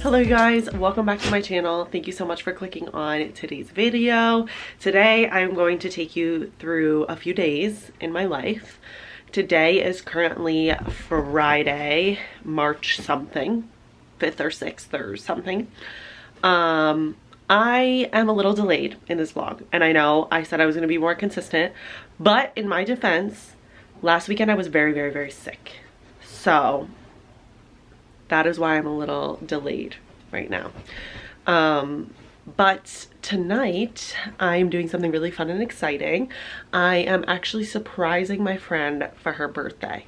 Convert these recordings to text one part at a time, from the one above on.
Hello you guys, welcome back to my channel. Thank you so much for clicking on today's video. Today I'm going to take you through a few days in my life. Today is currently Friday, March something, 5th or 6th or something. I am a little delayed in this vlog, and I know I said I was going to be more consistent, but in my defense, last weekend I was very sick. So that is why I'm a little delayed right now. But tonight I'm doing something really fun and exciting. I am actually surprising my friend for her birthday.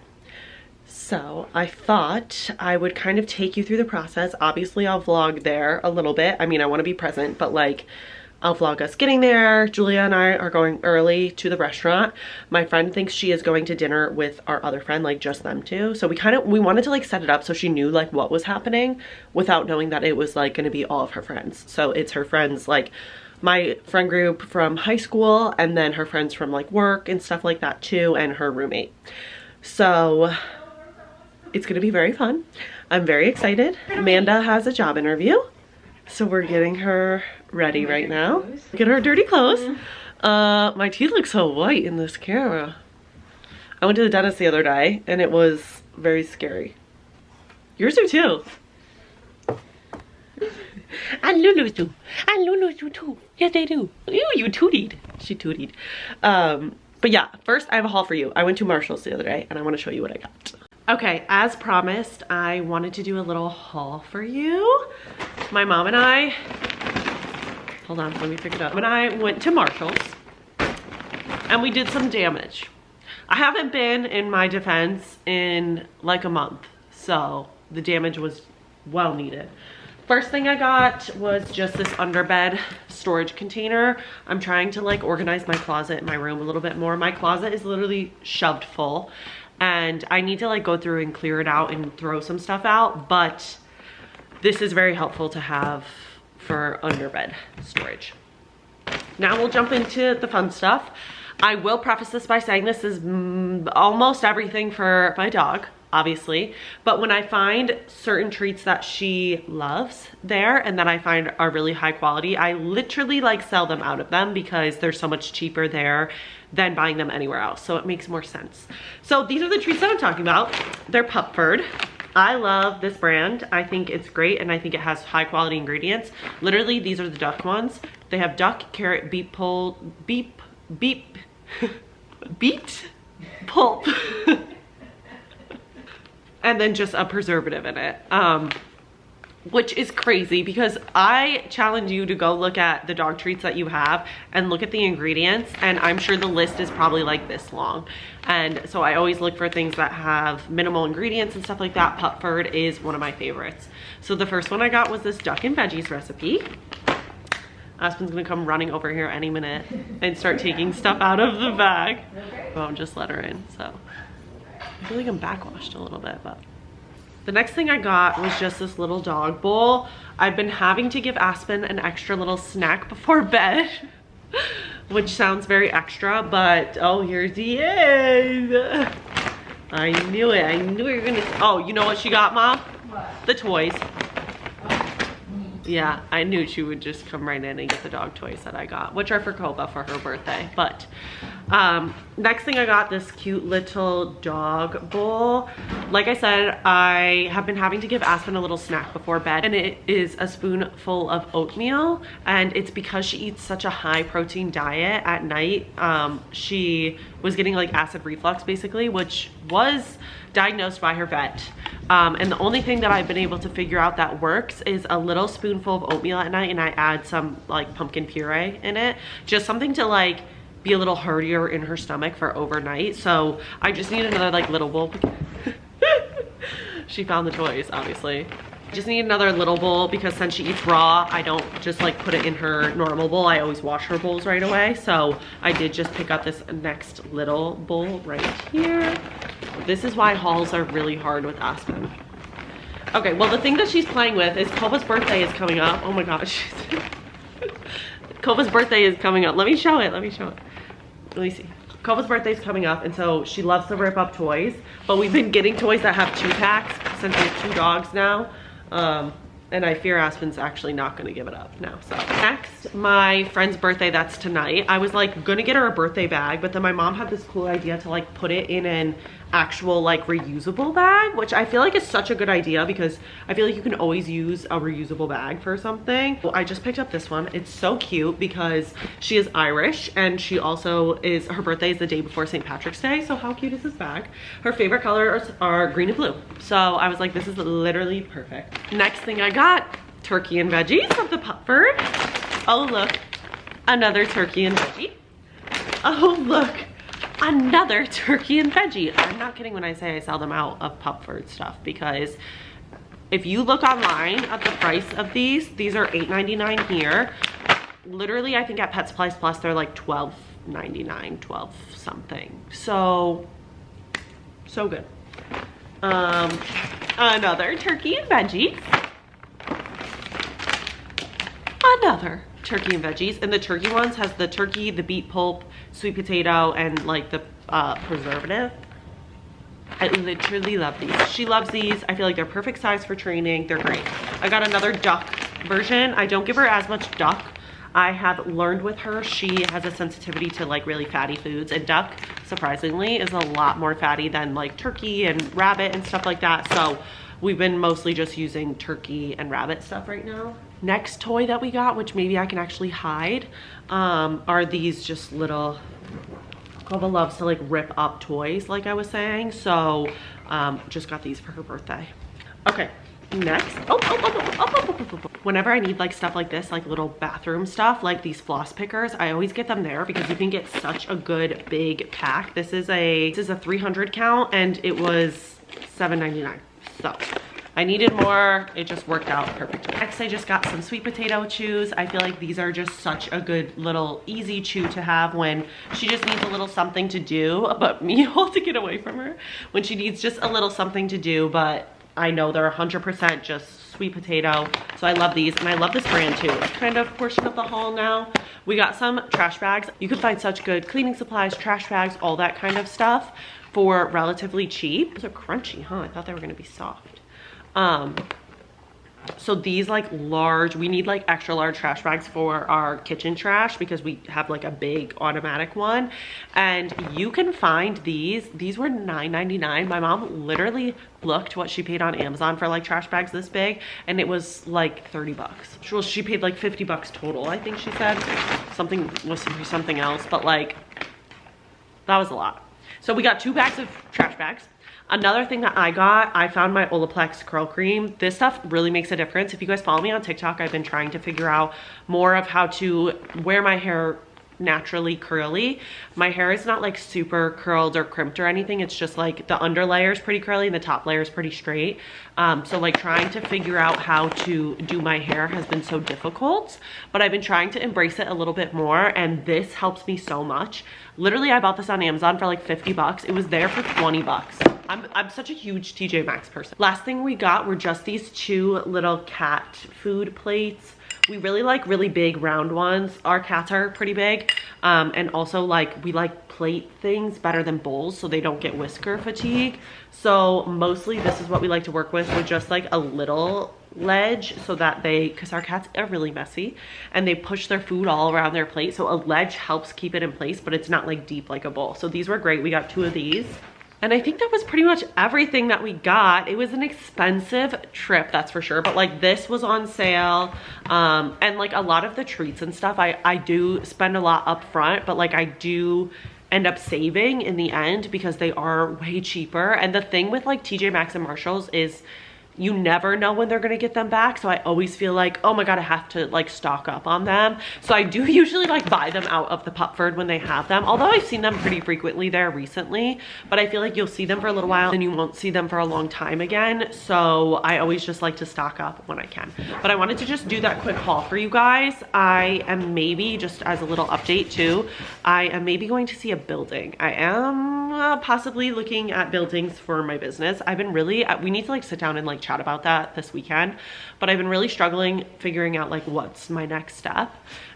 So I thought I would kind of take you through the process. Obviously I'll vlog there a little bit. I mean, I want to be present, but like I'll vlog us getting there. Julia and I are going early to the restaurant. My friend thinks she is going to dinner with our other friend, like just them two. So we wanted to like set it up so she knew like what was happening without knowing that it was like going to be all of her friends. So it's her friends, like my friend group from high school, and then her friends from like work and stuff like that too, and her roommate. So it's going to be very fun. I'm very excited. Amanda has a job interview, so we're getting her ready right now. Look at her dirty clothes. My teeth look so white in this camera. I went to the dentist the other day and it was very scary. Yours do too. And Lulu do. And Lulu do too. Yes, they do. You tootied. She tootied. But yeah, first I have a haul for you. I went to Marshall's the other day and I want to show you what I got. Okay, as promised, I wanted to do a little haul for you. My mom and I, hold on, let me pick it up. And I went to Marshall's and we did some damage. I haven't been, in my defense, in like a month, so the damage was well needed. First thing I got was just this underbed storage container. I'm trying to like organize my closet in my room a little bit more. My closet is literally shoved full and I need to like go through and clear it out and throw some stuff out, but this is very helpful to have for underbed storage. Now we'll jump into the fun stuff. I will preface this by saying this is almost everything for my dog, obviously, but when I find certain treats that she loves there and that I find are really high quality, I literally like sell them out of them because they're so much cheaper there than buying them anywhere else, so it makes more sense. So these are the treats that I'm talking about. They're Pupford. I love this brand. I think it's great and I think it has high quality ingredients. Literally, these are the duck ones. They have duck, carrot, beet pulp, and then just a preservative in it, which is crazy because I challenge you to go look at the dog treats that you have and look at the ingredients, and I'm sure the list is probably like this long. And so I always look for things that have minimal ingredients and stuff like that. Pupford is one of my favorites. So the first one I got was this duck and veggies recipe. Aspen's gonna come running over here any minute and start taking stuff out of the bag. I won't just let her in, so. I feel like I'm backwashed a little bit, but. The next thing I got was just this little dog bowl. I've been having to give Aspen an extra little snack before bed, which sounds very extra, but oh, here he is. I knew it. I knew you were gonna. Oh, you know what she got, Mom? What? The toys. Yeah, I knew she would just come right in and get the dog toys that I got, which are for Koba for her birthday. But next thing I got, this cute little dog bowl. Like I said, I have been having to give Aspen a little snack before bed, and it is a spoonful of oatmeal, and it's because she eats such a high protein diet at night. She was getting like acid reflux basically, which was diagnosed by her vet. And the only thing that I've been able to figure out that works is a little spoonful of oatmeal at night, and I add some like pumpkin puree in it, just something to like be a little heartier in her stomach for overnight. So I just need another like little bowl. She found the toys, obviously. Just need another little bowl because since she eats raw, I don't just like put it in her normal bowl. I always wash her bowls right away. So I did just pick up this next little bowl right here. This is why hauls are really hard with Aspen. Okay, well the thing that she's playing with is Koba's birthday is coming up. Oh my gosh. Koba's birthday is coming up. Let me show it, let me show it. Let me see. Koba's birthday is coming up, and so she loves to rip up toys, but we've been getting toys that have 2 packs since we have 2 dogs now. And I fear Aspen's actually not gonna give it up now. So next, my friend's birthday, that's tonight. I was like gonna get her a birthday bag, but then my mom had this cool idea to like put it in an actual like reusable bag, which I feel like is such a good idea because I feel like you can always use a reusable bag for something. Well, I just picked up this one. It's so cute because she is Irish and she also is, her birthday is the day before St. Patrick's Day. So how cute is this bag? Her favorite colors are green and blue. So I was like, this is literally perfect. Next thing I got, turkey and veggies from the Pupford. Oh look, another turkey and veggie. Oh look, another turkey and veggie. I'm not kidding when I say I sell them out of Pupford stuff, because if you look online at the price of these are $8.99 here. Literally, I think at Pet Supplies Plus they're like $12.99, 12 something. So good. Another turkey and veggies. Another turkey and veggies, and the turkey ones has the turkey, the beet pulp, sweet potato, and like the preservative. I literally love these. She loves these. I feel like they're perfect size for training. They're great. I got another duck version. I don't give her as much duck. I have learned with her, she has a sensitivity to like really fatty foods, and duck, surprisingly, is a lot more fatty than like turkey and rabbit and stuff like that. So we've been mostly just using turkey and rabbit stuff right now. Next toy that we got, which maybe I can actually hide, are these just little, Cova loves to like rip up toys like I was saying. So just got these for her birthday. Okay, next, whenever I need like stuff like this, like little bathroom stuff, like these floss pickers, I always get them there because you can get such a good big pack. This is a 300 count and it was $7.99. So I needed more, it just worked out perfectly. Next, I just got some sweet potato chews. I feel like these are just such a good little easy chew to have when she just needs a little something to do, but me all to get away from her. When she needs just a little something to do, but I know they're 100% just sweet potato. So I love these, and I love this brand too. It's kind of portion of the haul now. We got some trash bags. You can find such good cleaning supplies, trash bags, all that kind of stuff for relatively cheap. Those are crunchy, huh? I thought they were gonna be soft. So these like large, we need like extra large trash bags for our kitchen trash because we have like a big automatic one, and you can find these were $9.99. My mom literally looked what she paid on Amazon for like trash bags this big, and it was like 30 bucks. Well, she paid like 50 bucks total, I think she said. Something was something else, but like that was a lot. So we got 2 bags of trash bags. Another thing that I found my Olaplex curl cream. This stuff really makes a difference. If you guys follow me on TikTok, I've been trying to figure out more of how to wear my hair naturally curly. My hair is not like super curled or crimped or anything. It's just like the under layer is pretty curly and the top layer is pretty straight. So like trying to figure out how to do my hair has been so difficult, but I've been trying to embrace it a little bit more, and this helps me so much. Literally, I bought this on Amazon for like 50 bucks. It was there for 20 bucks. I'm such a huge TJ Maxx person. Last thing we got were just these 2 little cat food plates. We really like really big round ones. Our cats are pretty big. And also like we like plate things better than bowls so they don't get whisker fatigue. So mostly this is what we like to work with just like a little ledge so that because our cats are really messy and they push their food all around their plate. So a ledge helps keep it in place, but it's not like deep like a bowl. So these were great. We got 2 of these. And I think that was pretty much everything that we got. It was an expensive trip, that's for sure. But like this was on sale. And like a lot of the treats and stuff, I do spend a lot up front, but like I do end up saving in the end because they are way cheaper. And the thing with like TJ Maxx and Marshalls is you never know when they're gonna get them back. So I always feel like, oh my God, I have to like stock up on them. So I do usually like buy them out of the Pupford when they have them. Although I've seen them pretty frequently there recently, but I feel like you'll see them for a little while and you won't see them for a long time again. So I always just like to stock up when I can. But I wanted to just do that quick haul for you guys. I am maybe, just as a little update too, I am maybe going to see a building. I am possibly looking at buildings for my business. I've been really, we need to like sit down and like chat about that this weekend, but I've been really struggling figuring out like what's my next step.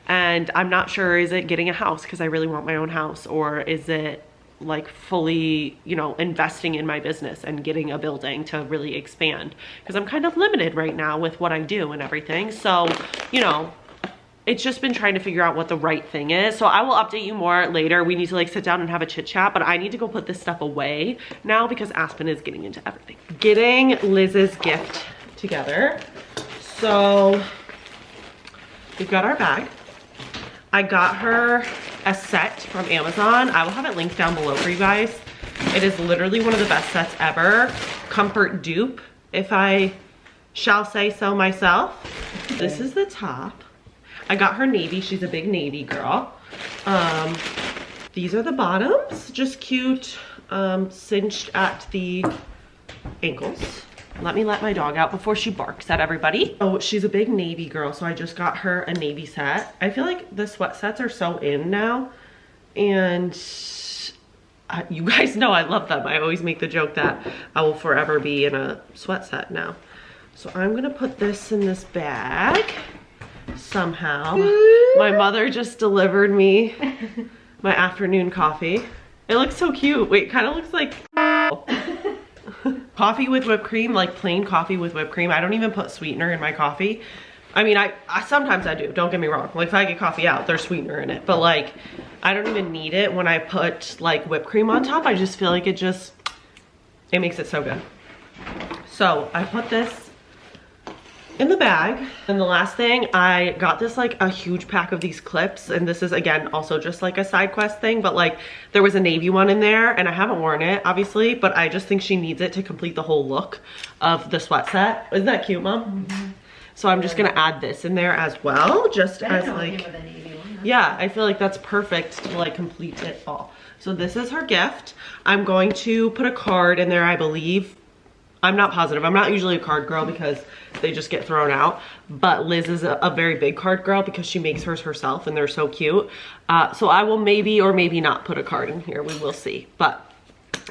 And I'm not sure, is it getting a house because I really want my own house, or is it like fully, you know, investing in my business and getting a building to really expand, because I'm kind of limited right now with what I do and everything. So, you know, it's just been trying to figure out what the right thing is. So I will update you more later. We need to like sit down and have a chit chat, but I need to go put this stuff away now because Aspen is getting into everything. Getting Liz's gift together. So we've got our bag. I got her a set from Amazon. I will have it linked down below for you guys. It is literally one of the best sets ever. Comfort dupe, if I shall say so myself. This is the top. I got her navy. She's a big navy girl. These are the bottoms. Just cute, cinched at the ankles. Let me let my dog out before she barks at everybody. Oh, she's a big navy girl, so I just got her a navy set. I feel like the sweat sets are so in now, and you guys know I love them. I always make the joke that I will forever be in a sweat set now. So I'm gonna put this in this bag somehow. My mother just delivered me my afternoon coffee. It looks so cute. Wait, kind of looks like coffee with whipped cream, like plain coffee with whipped cream. I don't even put sweetener in my coffee. I mean, I sometimes I do, don't get me wrong. Like if I get coffee out, there's sweetener in it, but like I don't even need it when I put like whipped cream on top. I just feel like it makes it so good. So I put this in the bag. And the last thing, I got this like a huge pack of these clips, and this is again also just like a side quest thing, but like there was a navy one in there and I haven't worn it obviously, but I just think she needs it to complete the whole look of the sweat set. Isn't that cute, Mom? Mm-hmm. So I'm just gonna add this in there as well, just as like, yeah, I feel like that's perfect to like complete it all. So this is her gift. I'm going to put a card in there, I believe. I'm not positive. I'm not usually a card girl because they just get thrown out. But Liz is a very big card girl because she makes hers herself and they're so cute. So I will maybe or maybe not put a card in here. We will see. But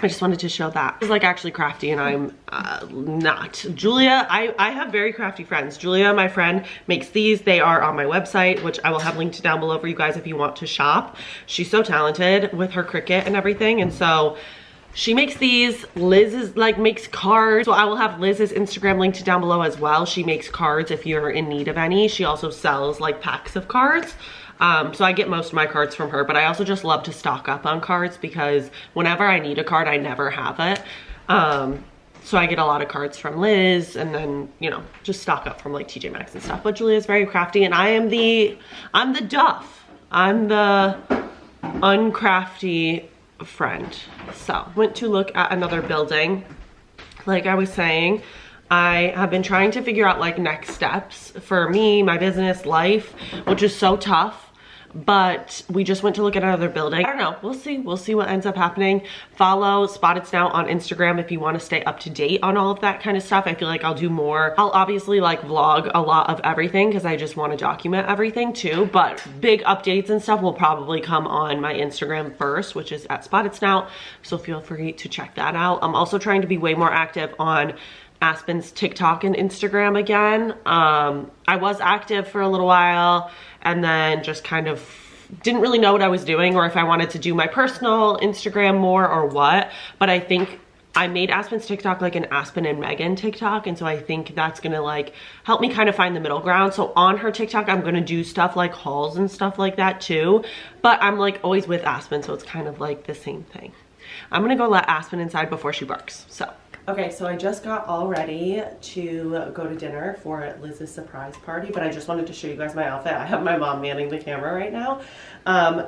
I just wanted to show that. It's like actually crafty and I'm not. Julia, I have very crafty friends. Julia, my friend, makes these. They are on my website, which I will have linked down below for you guys if you want to shop. She's so talented with her Cricut and everything. And so she makes these. Liz is like makes cards. So I will have Liz's Instagram linked down below as well. She makes cards if you're in need of any. She also sells like packs of cards. So I get most of my cards from her, but I also just love to stock up on cards because whenever I need a card, I never have it. So I get a lot of cards from Liz and then, you know, just stock up from like TJ Maxx and stuff. But Julia's very crafty and I'm the duff. I'm the uncrafty friend. So went to look at another building. Like I was saying, I have been trying to figure out like next steps for me, my business, life, which is so tough. But we just went to look at another building. I don't know, we'll see what ends up happening. Follow Spotted Snout on Instagram if you want to stay up to date on all of that kind of stuff. I feel like I'll do more. I'll obviously like vlog a lot of everything because I just want to document everything too, but big updates and stuff will probably come on my Instagram first, which is at Spotted Snout, so feel free to check that out. I'm also trying to be way more active on Aspen's TikTok and Instagram again. I was active for a little while and then just kind of didn't really know what I was doing or if I wanted to do my personal Instagram more or what, but I think I made Aspen's TikTok like an Aspen and Megan TikTok, and so I think that's gonna like help me kind of find the middle ground. So on her TikTok, I'm gonna do stuff like hauls and stuff like that too, but I'm like always with Aspen, so it's kind of like the same thing. I'm gonna go let Aspen inside before she barks, so. Okay, so I just got all ready to go to dinner for Liz's surprise party, but I just wanted to show you guys my outfit. I have my mom manning the camera right now.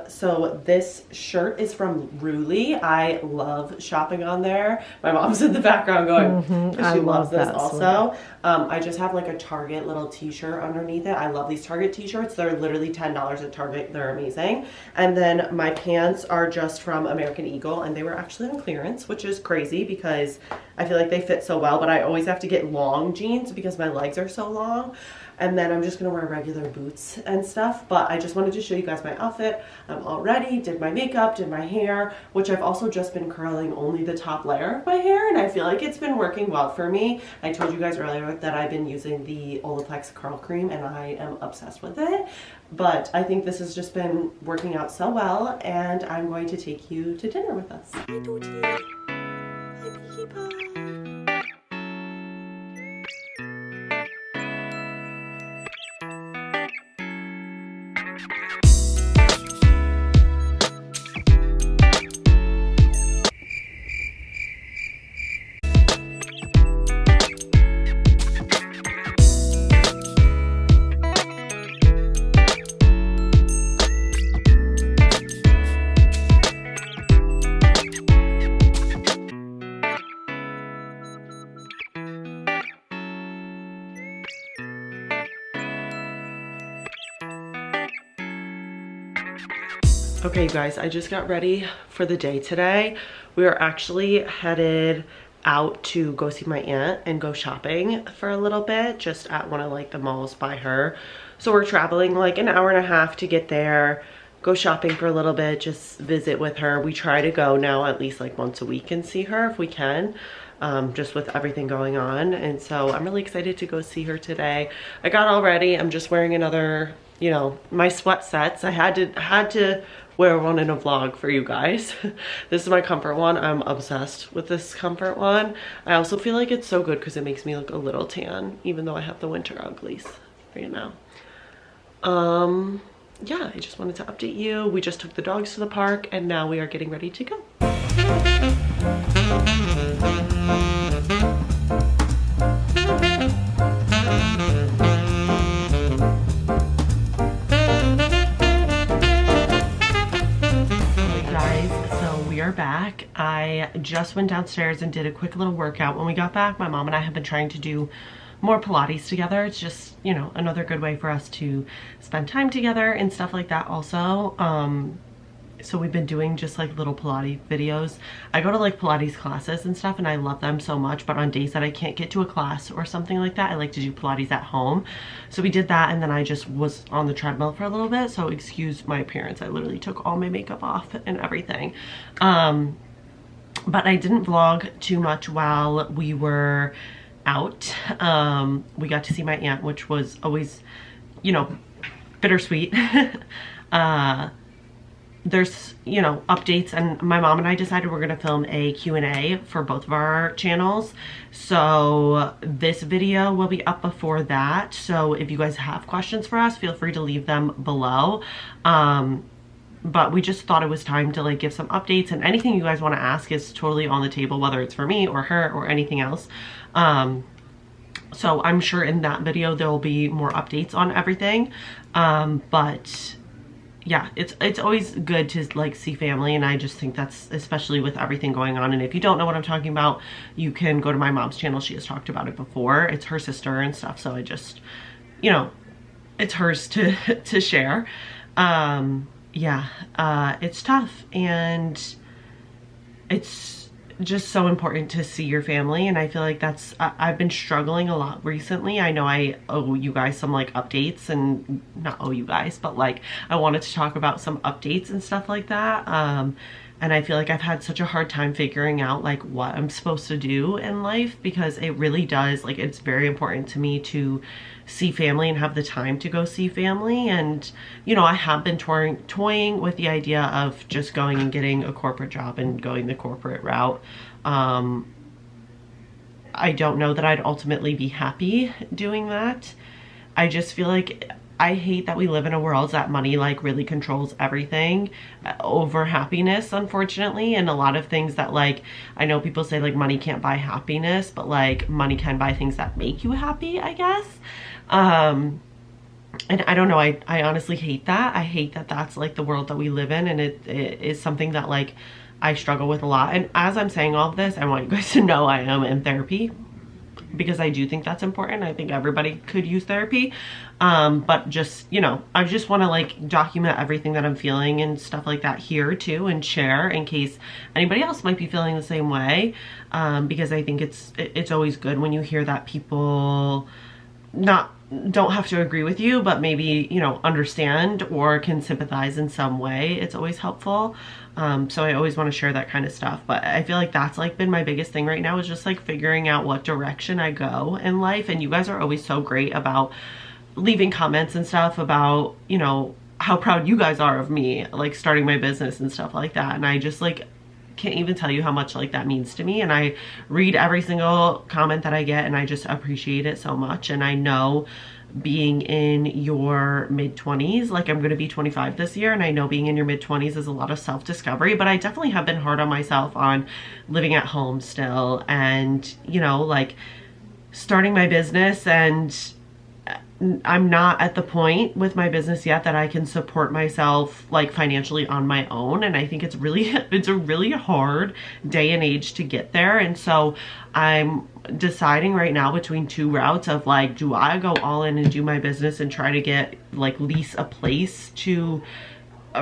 So this shirt is from Ruli. I love shopping on there. My mom's in the background going, she loves this also. I just have like a Target little t-shirt underneath it. I love these Target t-shirts. They're literally $10 at Target. They're amazing. And then my pants are just from American Eagle and they were actually on clearance, which is crazy because I feel feel like they fit so well, but I always have to get long jeans because my legs are so long. And then I'm just gonna wear regular boots and stuff. But I just wanted to show you guys my outfit. I'm all ready, did my makeup, did my hair, which I've also just been curling only the top layer of my hair, and I feel like it's been working well for me. I told you guys earlier that I've been using the Olaplex curl cream and I am obsessed with it. But I think this has just been working out so well, and I'm going to take you to dinner with us. Hi, Dootie. Hi, Pinkie Pie. Okay, you guys, I just got ready for the day today. We are actually headed out to go see my aunt and go shopping for a little bit, just at one of like the malls by her. So we're traveling like an hour and a half to get there, go shopping for a little bit, just visit with her. We try to go now at least like once a week and see her if we can. Just with everything going on. And so I'm really excited to go see her today. I got all ready. I'm just wearing another, you know, my sweat sets. I had to wear one in a vlog for you guys. This is my comfort one. I'm obsessed with this comfort one. I also feel like it's so good because it makes me look a little tan, even though I have the winter uglies right now. Yeah, I just wanted to update you. We just took the dogs to the park and now we are getting ready to go. Back. I just went downstairs and did a quick little workout. When we got back, my mom and I have been trying to do more Pilates together. It's just, you know, another good way for us to spend time together and stuff like that also. So we've been doing just like little Pilates videos. I go to like Pilates classes and stuff and I love them so much, but on days that I can't get to a class or something like that, I like to do Pilates at home. So we did that and then I just was on the treadmill for a little bit, so excuse my appearance. I literally took all my makeup off and everything. But I didn't vlog too much while we were out. We got to see my aunt, which was always, you know, bittersweet. There's, you know, updates, and my mom and I decided we're gonna film a Q&A for both of our channels. So this video will be up before that. So if you guys have questions for us, feel free to leave them below. But we just thought it was time to like give some updates, and anything you guys want to ask is totally on the table, whether it's for me or her or anything else. So I'm sure in that video there will be more updates on everything. But yeah, it's always good to like see family, and I just think that's especially with everything going on. And if you don't know what I'm talking about, you can go to my mom's channel. She has talked about it before. It's her sister and stuff, so I just, you know, it's hers to to share. Yeah, it's tough, and it's just so important to see your family, and I feel like that's, I've been struggling a lot recently. I know I owe you guys some like updates, and not owe you guys, but like I wanted to talk about some updates and stuff like that. And I feel like I've had such a hard time figuring out like what I'm supposed to do in life, because it really does, like, it's very important to me to see family and have the time to go see family. And, you know, I have been toying with the idea of just going and getting a corporate job and going the corporate route. I don't know that I'd ultimately be happy doing that. I just feel like I hate that we live in a world that money like really controls everything over happiness, unfortunately. And a lot of things that, like, I know people say like money can't buy happiness, but like money can buy things that make you happy, I guess. And I don't know, I honestly hate that. I hate that that's like the world that we live in, and it is something that like I struggle with a lot. And as I'm saying all of this, I want you guys to know I am in therapy. because I do think that's important. I think everybody could use therapy. But just, you know, I just want to like document everything that I'm feeling and stuff like that here too, and share in case anybody else might be feeling the same way. Because I think it's always good when you hear that people don't have to agree with you, but maybe, you know, understand or can sympathize in some way. It's always helpful. So I always want to share that kind of stuff. But I feel like that's like been my biggest thing right now, is just like figuring out what direction I go in life. And you guys are always so great about leaving comments and stuff about, you know, how proud you guys are of me, like starting my business and stuff like that. And I just like can't even tell you how much like that means to me. And I read every single comment that I get, and I just appreciate it so much. And I know being in your mid-20s, like I'm going to be 25 this year, and I know being in your mid-20s is a lot of self-discovery, but I definitely have been hard on myself on living at home still, and, you know, like starting my business, and I'm not at the point with my business yet that I can support myself like financially on my own. And I think it's a really hard day and age to get there. And so I'm deciding right now between two routes of like, do I go all in and do my business and try to get like lease a place to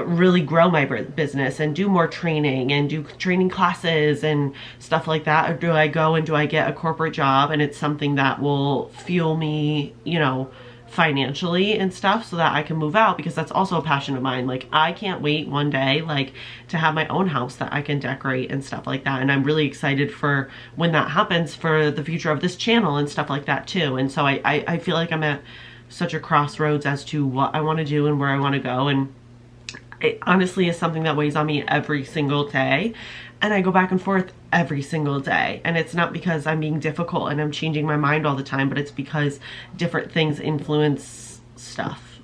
really grow my business and do more training and do training classes and stuff like that? Or do I go and do I get a corporate job and it's something that will fuel me, you know, financially and stuff, so that I can move out? Because that's also a passion of mine. Like I can't wait one day like to have my own house that I can decorate and stuff like that. And I'm really excited for when that happens, for the future of this channel and stuff like that too. And so I feel like I'm at such a crossroads as to what I want to do and where I want to go. And it honestly is something that weighs on me every single day. And I go back and forth every single day. And it's not because I'm being difficult and I'm changing my mind all the time, but it's because different things influence stuff.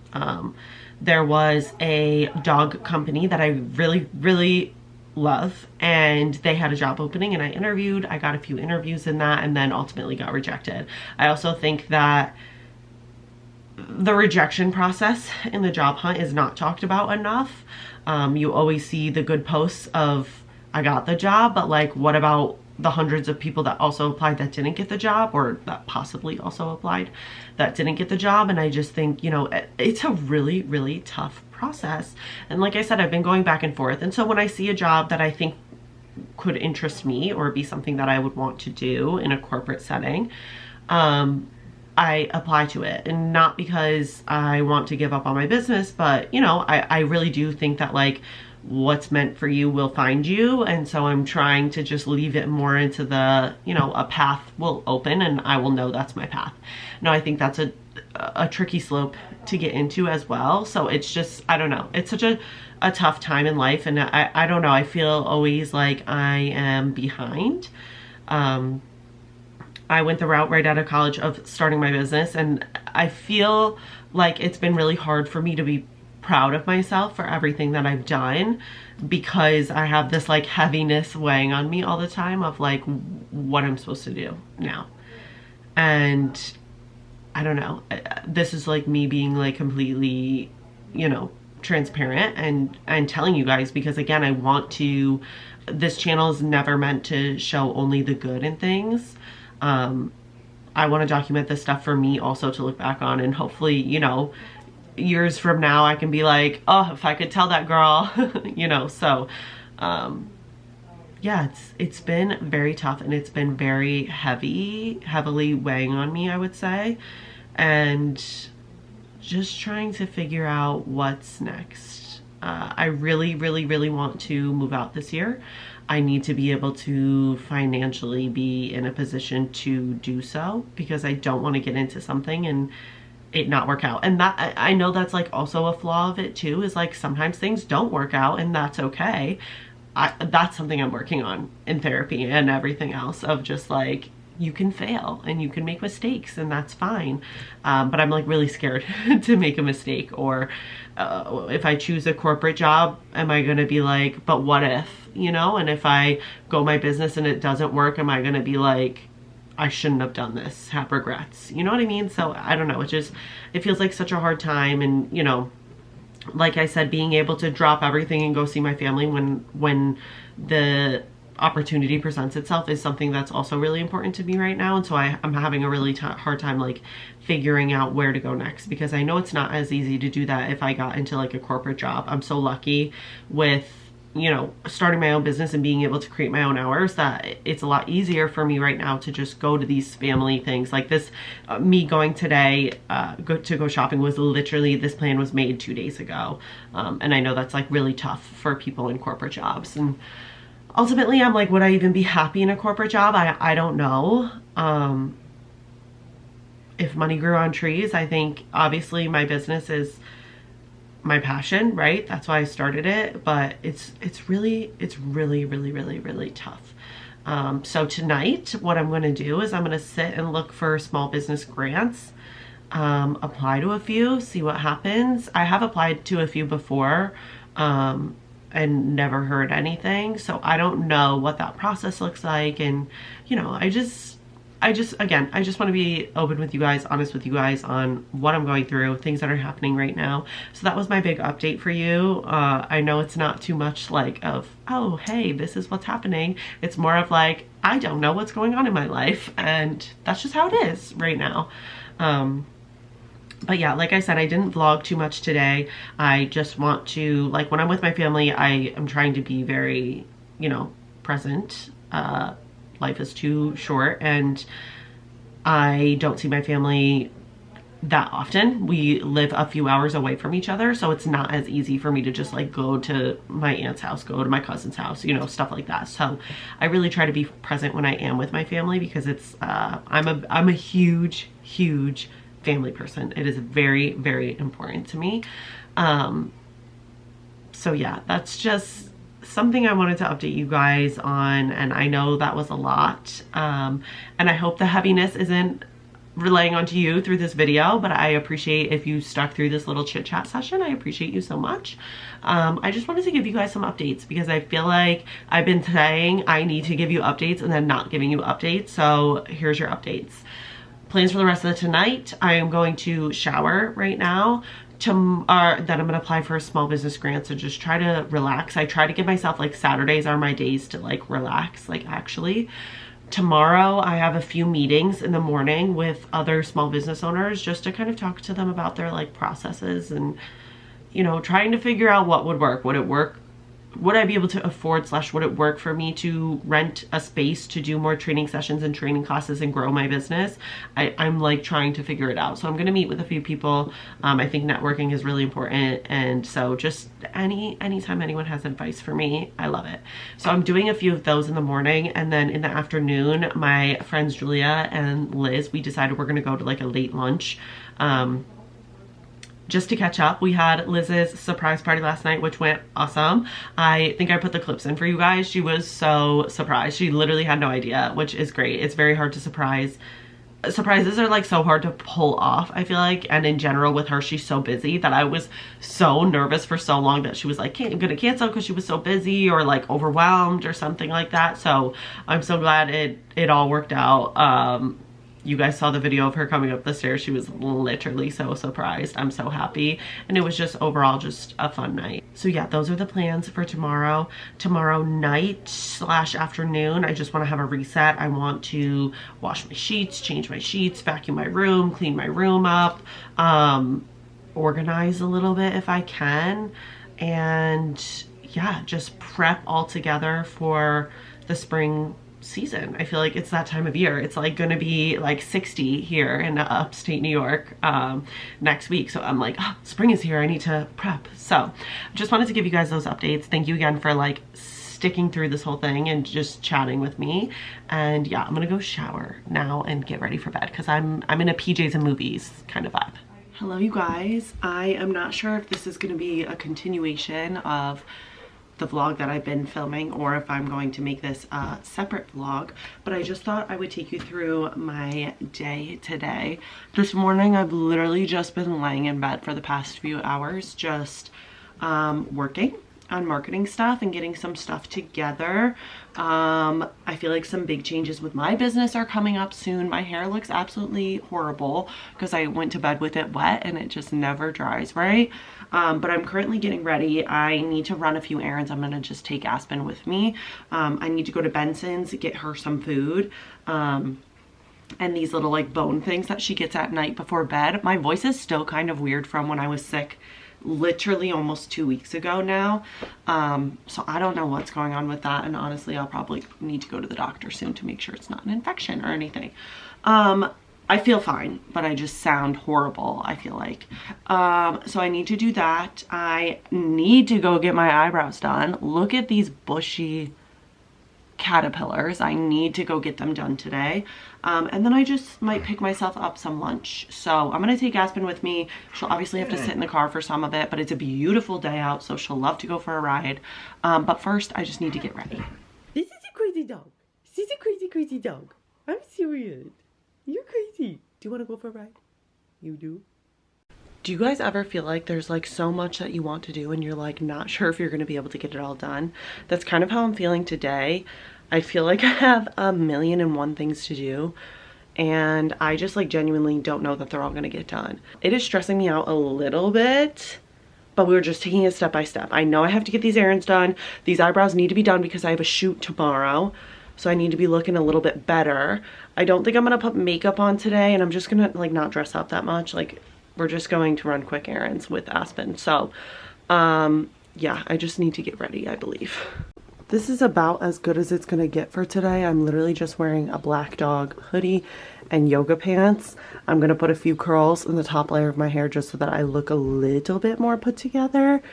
There was a dog company that I really, really love, and they had a job opening, and I interviewed. I got a few interviews in that, and then ultimately got rejected. I also think that the rejection process in the job hunt is not talked about enough. You always see the good posts of I got the job, but like what about the hundreds of people that also applied that didn't get the job, or that possibly also applied that didn't get the job? And I just think, you know, it's a really, really tough process. And like I said, I've been going back and forth. And so when I see a job that I think could interest me or be something that I would want to do in a corporate setting, I apply to it. And not because I want to give up on my business, but you know, I really do think that like what's meant for you will find you. And so I'm trying to just leave it more into the, you know, a path will open and I will know that's my path. Now I think that's a tricky slope to get into as well. So it's just, I don't know, it's such a tough time in life. And I don't know, I feel always like I am behind. I went the route right out of college of starting my business, and I feel like it's been really hard for me to be proud of myself for everything that I've done, because I have this like heaviness weighing on me all the time of like what I'm supposed to do now. And I don't know, this is like me being like completely, you know, transparent and telling you guys, because again, I want to, this channel is never meant to show only the good in things. I want to document this stuff for me also to look back on, and hopefully, you know, years from now I can be like, oh, if I could tell that girl, you know. So yeah, it's been very tough, and it's been very heavily weighing on me, I would say, and just trying to figure out what's next. I really, really, really want to move out this year. I need to be able to financially be in a position to do so, because I don't want to get into something and it not work out. And that, I know that's like also a flaw of it too, is like sometimes things don't work out, and that's okay. That's something I'm working on in therapy and everything else, of just like, you can fail and you can make mistakes, and that's fine. But I'm like really scared to make a mistake, or if I choose a corporate job, am I gonna be like, but what if, you know? And if I go my business and it doesn't work, am I gonna be like, I shouldn't have done this, have regrets, you know what I mean? So I don't know, it feels like such a hard time. And you know, like I said, being able to drop everything and go see my family when the opportunity presents itself is something that's also really important to me right now. And so I'm having a really hard time like figuring out where to go next, because I know it's not as easy to do that if I got into like a corporate job. I'm so lucky with, you know, starting my own business and being able to create my own hours that it's a lot easier for me right now to just go to these family things like this. Me going today to go shopping was literally, this plan was made 2 days ago. And I know that's like really tough for people in corporate jobs. And ultimately I'm like, would I even be happy in a corporate job? I don't know. If money grew on trees, I think obviously my business is my passion, right? That's why I started it, but it's really tough. So tonight, what I'm gonna do is I'm gonna sit and look for small business grants, apply to a few, see what happens. I have applied to a few before, and never heard anything. So I don't know what that process looks like. And, you know, I just want to be open with you guys, honest with you guys on what I'm going through, things that are happening right now. So that was my big update for you. I know it's not too much like of, oh, hey, this is what's happening. It's more of like, I don't know what's going on in my life, and that's just how it is right now. But yeah, like I said, I didn't vlog too much today. I just want to, like, when I'm with my family, I am trying to be very, you know, present. Life is too short, and I don't see my family that often. We live a few hours away from each other, so it's not as easy for me to just like go to my aunt's house, go to my cousin's house, you know, stuff like that. So I really try to be present when I am with my family, because it's I'm a huge family person. It is very important to me. So yeah, that's just something I wanted to update you guys on, and I know that was a lot, and I hope the heaviness isn't relaying onto you through this video, but I appreciate if you stuck through this little chit chat session. I appreciate you so much. I just wanted to give you guys some updates, because I feel like I've been saying I need to give you updates and then not giving you updates. So here's your updates. Plans for the rest of the tonight. I am going to shower right now. Then I'm gonna apply for a small business grant, so just try to relax. I try to give myself, like, Saturdays are my days to like relax, like actually. Tomorrow I have a few meetings in the morning with other small business owners, just to kind of talk to them about their like processes and, you know, trying to figure out what would work. Would it work? Would I be able to afford / would it work for me to rent a space to do more training sessions and training classes and grow my business? I'm like trying to figure it out. So I'm going to meet with a few people. I think networking is really important. And so just anytime anyone has advice for me, I love it. So I'm doing a few of those in the morning. And then in the afternoon, my friends Julia and Liz, we decided we're going to go to like a late lunch. Just to catch up. We had Liz's surprise party last night, which went awesome. I think I put the clips in for you guys. She was so surprised. She literally had no idea, which is great. It's very hard to surprise. Surprises are like so hard to pull off, I feel like. And in general with her, she's so busy that I was so nervous for so long that she was like, gonna cancel because she was so busy or like overwhelmed or something like that. So I'm so glad it all worked out. You guys saw the video of her coming up the stairs. She was literally so surprised. I'm so happy. And it was just overall just a fun night. So yeah, those are the plans for tomorrow. Tomorrow night / afternoon, I just want to have a reset. I want to wash my sheets, change my sheets, vacuum my room, clean my room up, organize a little bit if I can. And yeah, just prep all together for the spring season. I feel like it's that time of year. It's like gonna be like 60 here in upstate New York next week. So I'm like, oh, spring is here. I need to prep. So just wanted to give you guys those updates. Thank you again for like sticking through this whole thing and just chatting with me. And yeah, I'm gonna go shower now and get ready for bed, because I'm in a PJs and movies kind of vibe. Hello, you guys. I am not sure if this is gonna be a continuation of the vlog that I've been filming, or if I'm going to make this a separate vlog, but I just thought I would take you through my day today. This morning I've literally just been laying in bed for the past few hours, just working. marketing stuff and getting some stuff together. I feel like some big changes with my business are coming up soon. My hair looks absolutely horrible because I went to bed with it wet and it just never dries right. But I'm currently getting ready. I need to run a few errands. I'm gonna just take Aspen with me. I need to go to Benson's, get her some food. And these little like bone things that she gets at night before bed. My voice is still kind of weird from when I was sick literally almost 2 weeks ago now. So I don't know what's going on with that, and honestly I'll probably need to go to the doctor soon to make sure it's not an infection or anything. I feel fine, but I just sound horrible, I feel like. So I need to do that. I need to go get my eyebrows done. Look at these bushy caterpillars. I need to go get them done today. And then I just might pick myself up some lunch. So I'm gonna take Aspen with me. She'll obviously have to sit in the car for some of it, but it's a beautiful day out, so she'll love to go for a ride. But first, I just need to get ready. This is a crazy dog. This is a crazy, crazy dog. I'm serious. You're crazy. Do you want to go for a ride? You do? Do you guys ever feel like there's like so much that you want to do and you're like not sure if you're going to be able to get it all done? That's kind of how I'm feeling today. I feel like I have 1,000,001 things to do and I just like genuinely don't know that they're all going to get done. It is stressing me out a little bit, but we're just taking it step by step. I know I have to get these errands done. These eyebrows need to be done because I have a shoot tomorrow. So I need to be looking a little bit better. I don't think I'm going to put makeup on today, and I'm just going to like not dress up that much. Like, we're just going to run quick errands with Aspen. So, yeah, I just need to get ready, I believe. This is about as good as it's gonna get for today. I'm literally just wearing a black dog hoodie and yoga pants. I'm gonna put a few curls in the top layer of my hair just so that I look a little bit more put together.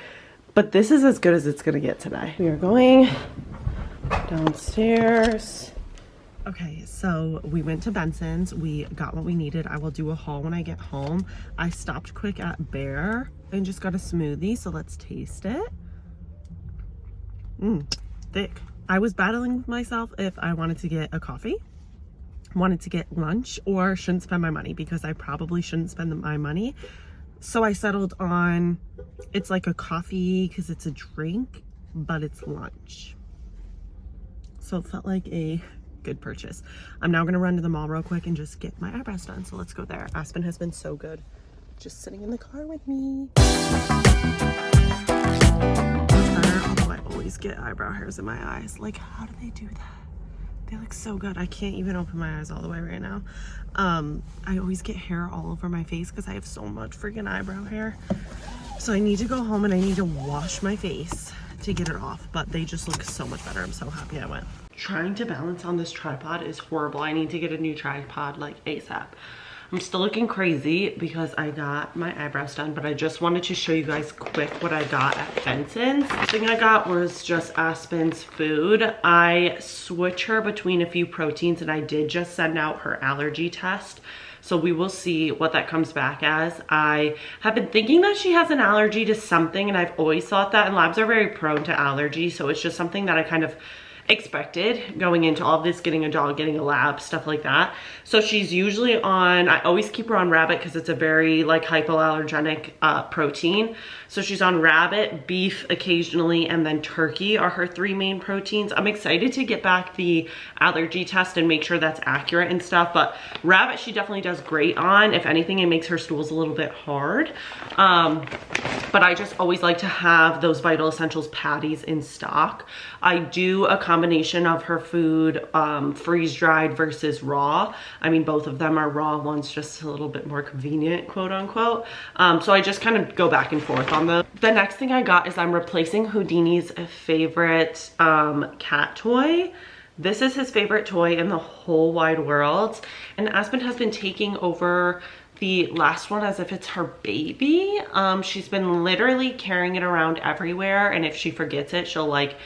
But this is as good as it's gonna get today. We are going downstairs. Okay, so we went to Benson's. We got what we needed. I will do a haul when I get home. I stopped quick at Bear and just got a smoothie, so let's taste it. Thick. I was battling with myself if I wanted to get a coffee, wanted to get lunch, or shouldn't spend my money, because I probably shouldn't spend my money. So I settled on, it's like a coffee because it's a drink, but it's lunch. So it felt like a good purchase. I'm now gonna run to the mall real quick and just get my eyebrows done. So let's go there. Aspen has been so good just sitting in the car with me. Although I always get eyebrow hairs in my eyes. Like, how do they do that? They look so good. I can't even open my eyes all the way right now. I always get hair all over my face because I have so much freaking eyebrow hair. So I need to go home and I need to wash my face to get it off, but they just look so much better. I'm so happy I went. Trying to balance on this tripod is horrible. I need to get a new tripod like ASAP. I'm still looking crazy because I got my eyebrows done, but I just wanted to show you guys quick what I got at Benson's. The thing I got was just Aspen's food. I switch her between a few proteins and I did just send out her allergy test. So we will see what that comes back as. I have been thinking that she has an allergy to something, and I've always thought that, and labs are very prone to allergy. So it's just something that I kind of expected going into all of this, getting a dog, getting a lab, stuff like that. So she's usually on, I always keep her on rabbit because it's a very like hypoallergenic protein. So she's on rabbit, beef occasionally, and then turkey are her three main proteins. I'm excited to get back the allergy test and make sure that's accurate and stuff, but rabbit she definitely does great on. If anything, it makes her stools a little bit hard. But I just always like to have those Vital Essentials patties in stock. I do a combination of her food, freeze-dried versus raw. I mean, both of them are raw. One's just a little bit more convenient, quote unquote. So I just kind of go back and forth on those. The next thing I got is I'm replacing Houdini's favorite cat toy. This is his favorite toy in the whole wide world. And Aspen has been taking over the last one as if it's her baby. She's been literally carrying it around everywhere, and if she forgets it, she'll like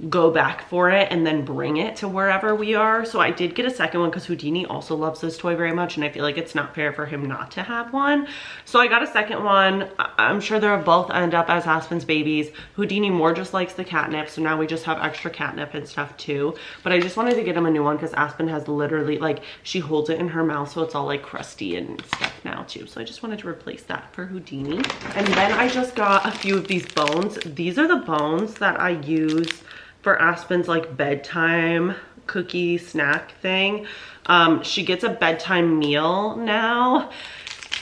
go back for it and then bring it to wherever we are. So I did get a second one because Houdini also loves this toy very much, and I feel like it's not fair for him not to have one. So I got a second one. I'm sure they'll both end up as Aspen's babies. Houdini more just likes the catnip, so now we just have extra catnip and stuff too. But I just wanted to get him a new one because Aspen has literally, like, she holds it in her mouth so it's all like crusty and stuff now too. So I just wanted to replace that for Houdini. And then I just got a few of these bones. These are the bones that I use for Aspen's like bedtime cookie snack thing. She gets a bedtime meal now.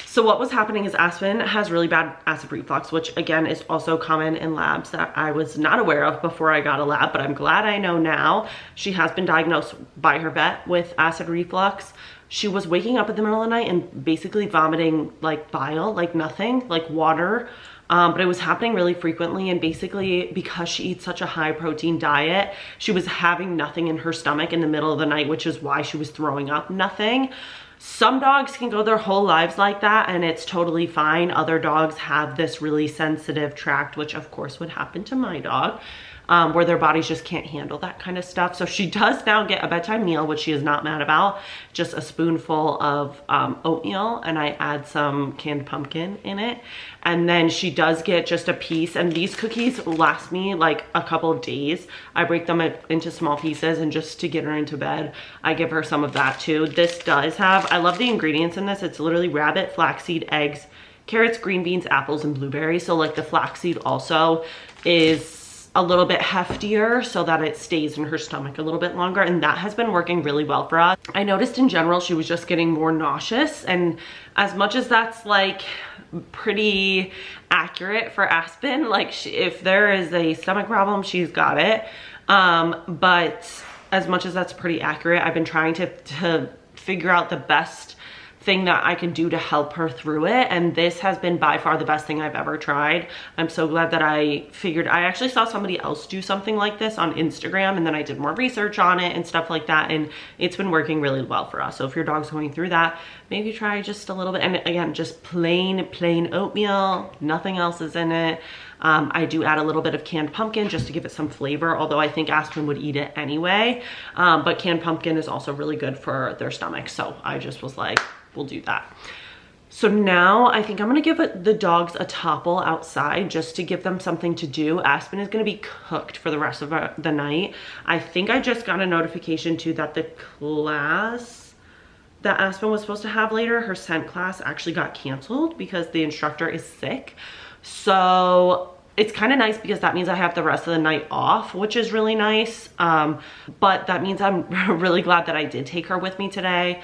So what was happening is Aspen has really bad acid reflux, which again is also common in labs that I was not aware of before I got a lab, but I'm glad I know now. She has been diagnosed by her vet with acid reflux. She was waking up in the middle of the night and basically vomiting like bile, like nothing, like water. But it was happening really frequently, and basically because she eats such a high protein diet, she was having nothing in her stomach in the middle of the night, which is why she was throwing up nothing. Some dogs can go their whole lives like that and it's totally fine. Other dogs have this really sensitive tract, which of course would happen to my dog, where their bodies just can't handle that kind of stuff. So she does now get a bedtime meal, which she is not mad about, just a spoonful of oatmeal, and I add some canned pumpkin in it. And then she does get just a piece, and these cookies last me like a couple of days. I break them into small pieces, and just to get her into bed, I give her some of that too. This does have, I love the ingredients in this. It's literally rabbit, flaxseed, eggs, carrots, green beans, apples, and blueberries. So like the flaxseed also is a little bit heftier so that it stays in her stomach a little bit longer, and that has been working really well for us. I noticed in general she was just getting more nauseous, and as much as that's like pretty accurate for Aspen, like if there is a stomach problem, she's got it. But as much as that's pretty accurate, I've been trying to figure out the best thing that I can do to help her through it, and this has been by far the best thing I've ever tried. I'm so glad that I actually saw somebody else do something like this on Instagram, and then I did more research on it and stuff like that, and it's been working really well for us. So if your dog's going through that, maybe try just a little bit. And again, just plain oatmeal, nothing else is in it. I do add a little bit of canned pumpkin just to give it some flavor, although I think Aspen would eat it anyway. But canned pumpkin is also really good for their stomach, so I just was like, we'll do that. So now I think I'm gonna give the dogs a topple outside just to give them something to do. Aspen is gonna be cooked for the rest of the night. I think I just got a notification too that the class that Aspen was supposed to have later, her scent class, actually got canceled because the instructor is sick. So it's kind of nice because that means I have the rest of the night off, which is really nice. But that means I'm really glad that I did take her with me today,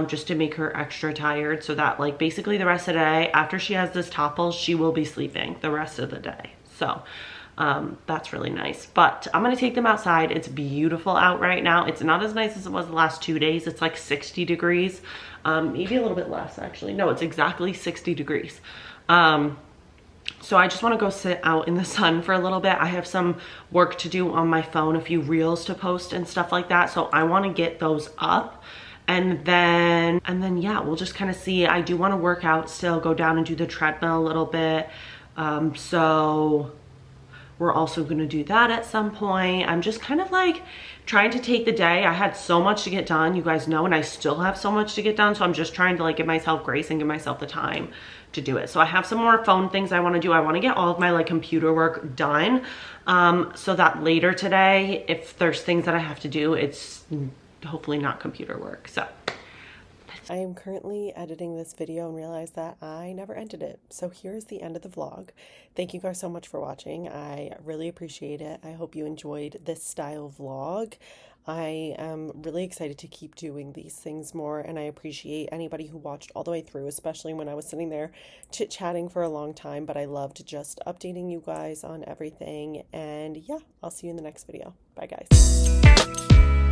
just to make her extra tired, so that like basically the rest of the day after she has this topple, she will be sleeping the rest of the day. So that's really nice. But I'm gonna take them outside. It's beautiful out right now. It's not as nice as it was the last 2 days. It's like 60 degrees, maybe a little bit less actually. No, it's exactly 60 degrees. So I just want to go sit out in the sun for a little bit. I have some work to do on my phone, a few reels to post and stuff like that. So I want to get those up, and then yeah, we'll just kind of see. I do want to work out still, go down and do the treadmill a little bit. So we're also going to do that at some point. I'm just kind of like trying to take the day. I had so much to get done, you guys know, and I still have so much to get done. So I'm just trying to like give myself grace and give myself the time to do it. So I have some more phone things I want to do. I want to get all of my like computer work done, so that later today, if there's things that I have to do, it's hopefully not computer work. So I am currently editing this video and realized that I never ended it. So here's the end of the vlog. Thank you guys so much for watching. I really appreciate it. I hope you enjoyed this style vlog. I am really excited to keep doing these things more, and I appreciate anybody who watched all the way through, especially when I was sitting there chit-chatting for a long time, but I loved just updating you guys on everything. And yeah, I'll see you in the next video. Bye guys.